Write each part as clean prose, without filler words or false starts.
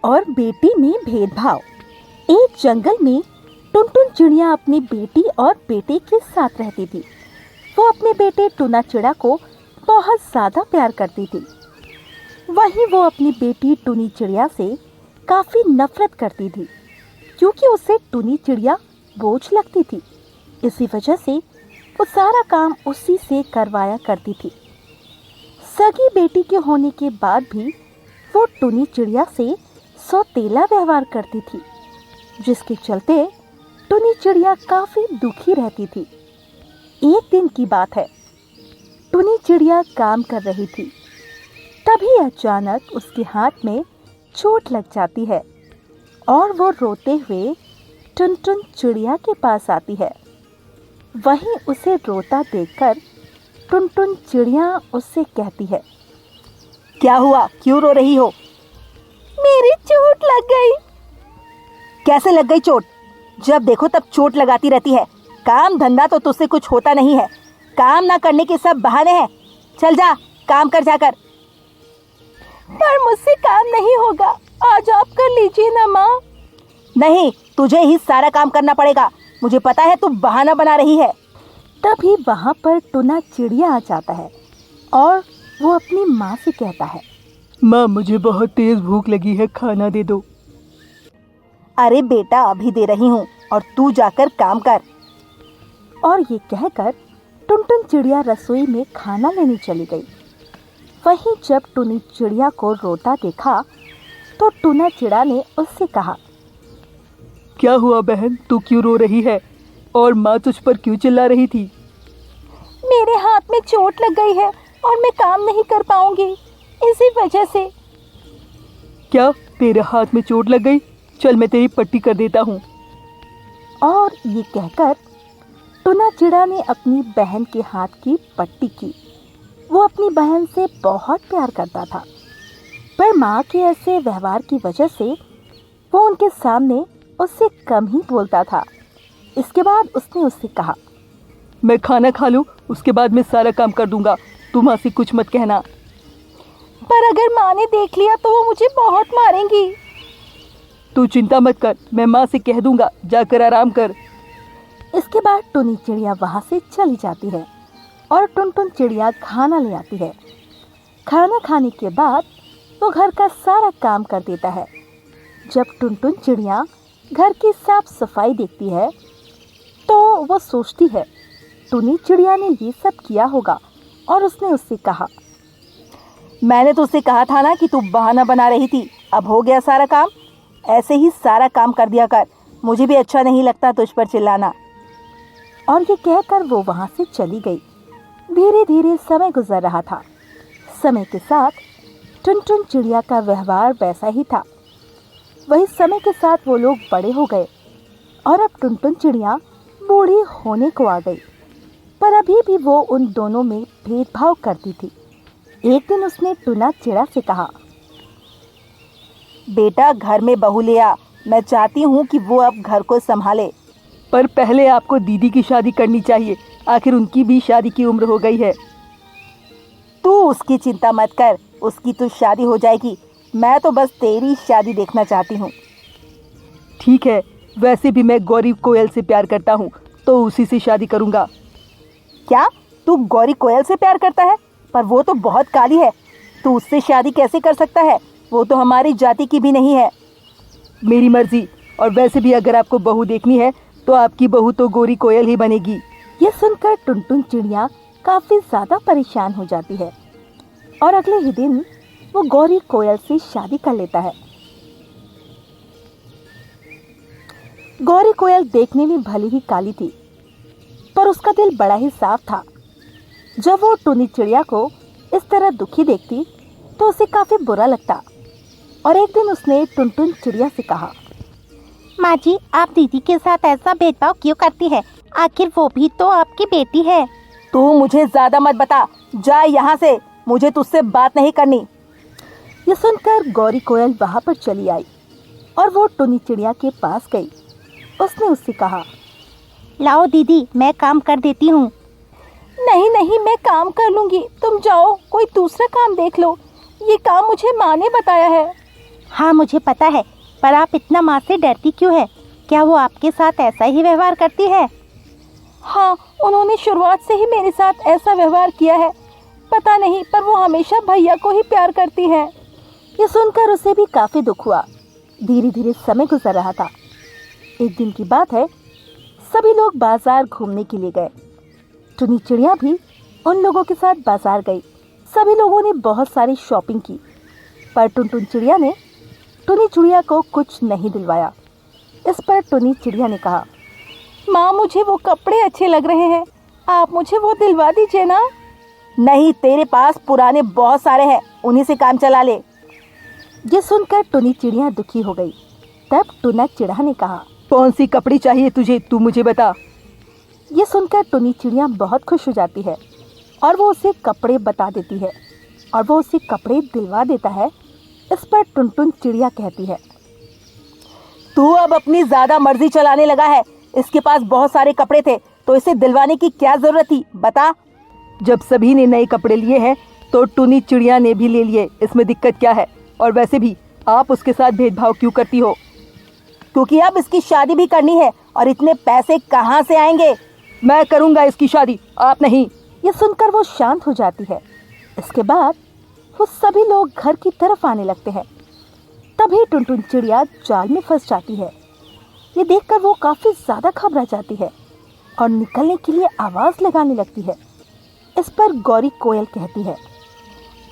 और बेटी में भेदभाव। एक जंगल में टुनटुन चिड़िया अपनी बेटी और बेटे के साथ रहती थी। वो अपने बेटे टुना चिड़ा को बहुत ज़्यादा प्यार करती थी। वहीं वो अपनी बेटी टुनी चिड़िया से काफ़ी नफरत करती थी, क्योंकि उसे टुनी चिड़िया बोझ लगती थी। इसी वजह से वो सारा काम उसी से करवाया करती थी। सगी बेटी के होने के बाद भी वो टुनी चिड़िया से सौतेला व्यवहार करती थी, जिसके चलते टुनी चिड़िया काफ़ी दुखी रहती थी। एक दिन की बात है, टुनी चिड़िया काम कर रही थी, तभी अचानक उसके हाथ में चोट लग जाती है और वो रोते हुए टुनटुन चिड़िया के पास आती है। वहीं उसे रोता देखकर टुनटुन चिड़िया उससे कहती है, क्या हुआ, क्यों रो रही हो? मेरी चोट लग गई। कैसे लग गई चोट? जब देखो तब चोट लगाती रहती है। काम धंधा तो तुझसे कुछ होता नहीं है। काम ना करने के सब बहाने हैं। चल जा, काम कर जाकर। पर मुझसे काम नहीं होगा, आज आप कर लीजिए ना माँ। नहीं, तुझे ही सारा काम करना पड़ेगा। मुझे पता है तू बहाना बना रही है। तभी वहाँ पर टुना चिड़िया आ जाता है और वो अपनी माँ से कहता है, माँ मुझे बहुत तेज भूख लगी है, खाना दे दो। अरे बेटा, अभी दे रही हूँ और तू जाकर काम कर। और ये कहकर टुनटुन चिड़िया रसोई में खाना लेने चली गई। वहीं जब टुनी चिड़िया को रोता देखा तो टुना चिड़ा ने उससे कहा, क्या हुआ बहन, तू क्यों रो रही है और माँ तुझ पर क्यों चिल्ला रही थी? मेरे हाथ में चोट लग गई है और मैं काम नहीं कर पाऊंगी, इसी वजह से। क्या तेरे हाथ में चोट लग गई? चल मैं तेरी पट्टी कर देता हूँ। और ये कहकर टुना चिड़ा ने अपनी बहन के हाथ की पट्टी की। वो अपनी बहन से बहुत प्यार करता था, पर माँ के ऐसे व्यवहार की वजह से वो उनके सामने उससे कम ही बोलता था। इसके बाद उसने उससे कहा, मैं खाना खा लूँ, उसके बाद मैं सारा काम कर दूंगा। तुम माँ से कुछ मत कहना। पर अगर माँ ने देख लिया तो वो मुझे बहुत मारेंगी। तू चिंता मत कर, मैं माँ से कह दूंगा, जाकर आराम कर। इसके बाद टुनी चिड़िया वहाँ से चली जाती है और टुनटुन चिड़िया खाना ले आती है। खाना खाने के बाद वो घर का सारा काम कर देता है। जब टुनटुन चिड़िया घर की साफ सफाई देखती है तो वो सोचती है टुनी चिड़िया ने ये सब किया होगा और उसने उससे कहा, मैंने तो उससे कहा था ना कि तू बहाना बना रही थी। अब हो गया सारा काम। ऐसे ही सारा काम कर दिया कर। मुझे भी अच्छा नहीं लगता तुझ पर चिल्लाना। और ये कहकर वो वहाँ से चली गई। धीरे धीरे समय गुजर रहा था। समय के साथ टुनटुन चिड़िया का व्यवहार वैसा ही था। वही समय के साथ वो लोग बड़े हो गए और अब टुनटुन चिड़िया बूढ़ी होने को आ गई, पर अभी भी वो उन दोनों में भेदभाव करती थी। एक दिन उसने टुना चिड़ा से कहा, बेटा घर में बहू ले आ। मैं चाहती हूँ कि वो अब घर को संभाले। पर पहले आपको दीदी की शादी करनी चाहिए, आखिर उनकी भी शादी की उम्र हो गई है। तू उसकी चिंता मत कर, उसकी तो शादी हो जाएगी। मैं तो बस तेरी शादी देखना चाहती हूँ। ठीक है, वैसे भी मैं गौरी कोयल से प्यार करता हूँ, तो उसी से शादी करूँगा। क्या तू गौरी कोयल से प्यार करता है? पर वो तो बहुत काली है। तू उससे शादी कैसे कर सकता है? वो तो हमारी जाति की भी नहीं है। मेरी मर्जी। और वैसे भी अगर आपको बहू देखनी है तो आपकी बहू तो गौरी कोयल ही बनेगी। ये सुनकर टुनटुन चिड़िया काफी ज्यादा परेशान हो जाती है और अगले ही दिन वो गौरी कोयल से शादी कर लेता है। गौरी कोयल देखने में भली ही काली थी, पर उसका दिल बड़ा ही साफ था। जब वो टुनी चिड़िया को इस तरह दुखी देखती तो उसे काफी बुरा लगता और एक दिन उसने टुनटुन चिड़िया से कहा, माँ जी, आप दीदी के साथ ऐसा भेदभाव क्यों करती है? आखिर वो भी तो आपकी बेटी है। तू मुझे ज्यादा मत बता, जा यहाँ से। मुझे तुझसे बात नहीं करनी। ये सुनकर गौरी कोयल वहाँ पर चली आई और वो टुनी चिड़िया के पास गई। उसने उससे कहा, लाओ दीदी, मैं काम कर देती हूँ। नहीं नहीं, मैं काम कर लूँगी, तुम जाओ, कोई दूसरा काम देख लो। ये काम मुझे माँ ने बताया है। हाँ मुझे पता है, पर आप इतना माँ से डरती क्यों है? क्या वो आपके साथ ऐसा ही व्यवहार करती है? हाँ, उन्होंने शुरुआत से ही मेरे साथ ऐसा व्यवहार किया है। पता नहीं, पर वो हमेशा भैया को ही प्यार करती है। ये सुनकर उसे भी काफी दुख हुआ। धीरे धीरे समय गुजर रहा था। एक दिन की बात है, सभी लोग बाजार घूमने के लिए गए। टुनी चिड़िया भी उन लोगों के साथ बाजार गई। सभी लोगों ने बहुत सारी शॉपिंग की, पर टुनटुन चिड़िया ने टुनी चिड़िया को कुछ नहीं दिलवाया। इस पर टुनी चिड़िया ने कहा, माँ, मुझे वो कपड़े अच्छे लग रहे हैं, आप मुझे वो दिलवा दीजिए ना। नहीं, तेरे पास पुराने बहुत सारे हैं, उन्हीं से काम चला ले। ये सुनकर टुनी चिड़िया दुखी हो गई। तब टुना चिड़ा ने कहा, कौन सी कपड़ी चाहिए तुझे, तू मुझे बता। ये सुनकर टुनी चिड़िया बहुत खुश हो जाती है और वो उसे कपड़े बता देती है और वो उसे कपड़े दिलवा देता है। इस पर टुनटुन चिड़िया कहती है, तू अब अपनी ज्यादा मर्जी चलाने लगा है। इसके पास बहुत सारे कपड़े थे, तो इसे दिलवाने की क्या जरूरत थी, बता। जब सभी ने नए कपड़े लिए हैं तो टुनी चिड़िया ने भी ले लिए, इसमें दिक्कत क्या है? और वैसे भी आप उसके साथ भेदभाव क्यों करती हो? क्योंकि अब इसकी शादी भी करनी है, और इतने पैसे कहाँ से आएंगे? मैं करूँगा इसकी शादी, आप नहीं। ये सुनकर वो शांत हो जाती है। इसके बाद वो सभी लोग घर की तरफ आने लगते हैं। तभी टुनटुन चिड़िया जाल में फंस जाती है। ये देखकर वो काफी ज्यादा घबरा जाती है और निकलने के लिए आवाज लगाने लगती है। इस पर गौरी कोयल कहती है,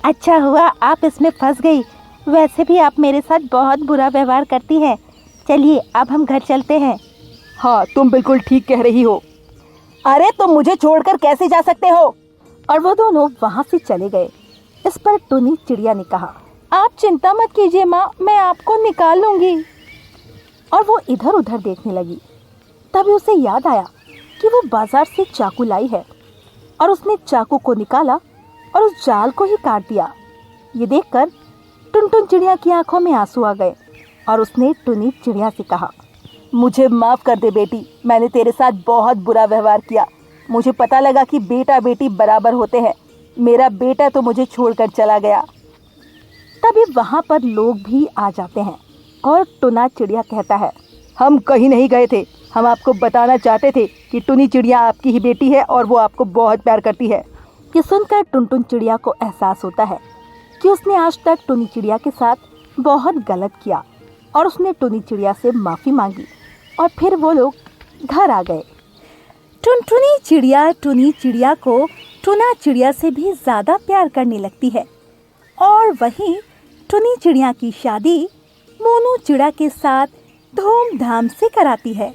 अच्छा हुआ आप इसमें फंस गई। वैसे भी आप मेरे साथ बहुत बुरा व्यवहार करती हैं। चलिए अब हम घर चलते हैं। हाँ, तुम बिल्कुल ठीक कह रही हो। अरे, तुम मुझे छोड़कर कैसे जा सकते हो? और वो दोनों वहां से चले गए। इस पर टुनी चिड़िया ने कहा, आप चिंता मत कीजिए माँ, मैं आपको निकाल लूंगी। और वो इधर उधर देखने लगी। तभी उसे याद आया कि वो बाजार से चाकू लाई है और उसने चाकू को निकाला और उस जाल को ही काट दिया। ये देखकर टुनटुन चिड़िया की आंखों में आंसू आ गए और उसने टुनी चिड़िया से कहा, मुझे माफ कर दे बेटी, मैंने तेरे साथ बहुत बुरा व्यवहार किया। मुझे पता लगा कि बेटा बेटी बराबर होते हैं। मेरा बेटा तो मुझे छोड़कर चला गया। तभी वहां पर लोग भी आ जाते हैं और टुना चिड़िया कहता है, हम कहीं नहीं गए थे, हम आपको बताना चाहते थे कि टुनी चिड़िया आपकी ही बेटी है और वो आपको बहुत प्यार करती है। ये सुनकर टुनटुन चिड़िया को एहसास होता है कि उसने आज तक टुनी चिड़िया के साथ बहुत गलत किया और उसने टुनी चिड़िया से माफ़ी मांगी और फिर वो लोग घर आ गए। टुनटुनी चिड़िया टुनी चिड़िया को टुना चिड़िया से भी ज़्यादा प्यार करने लगती है और वहीं टुनी चिड़िया की शादी मोनू चिड़ा के साथ धूमधाम से कराती है।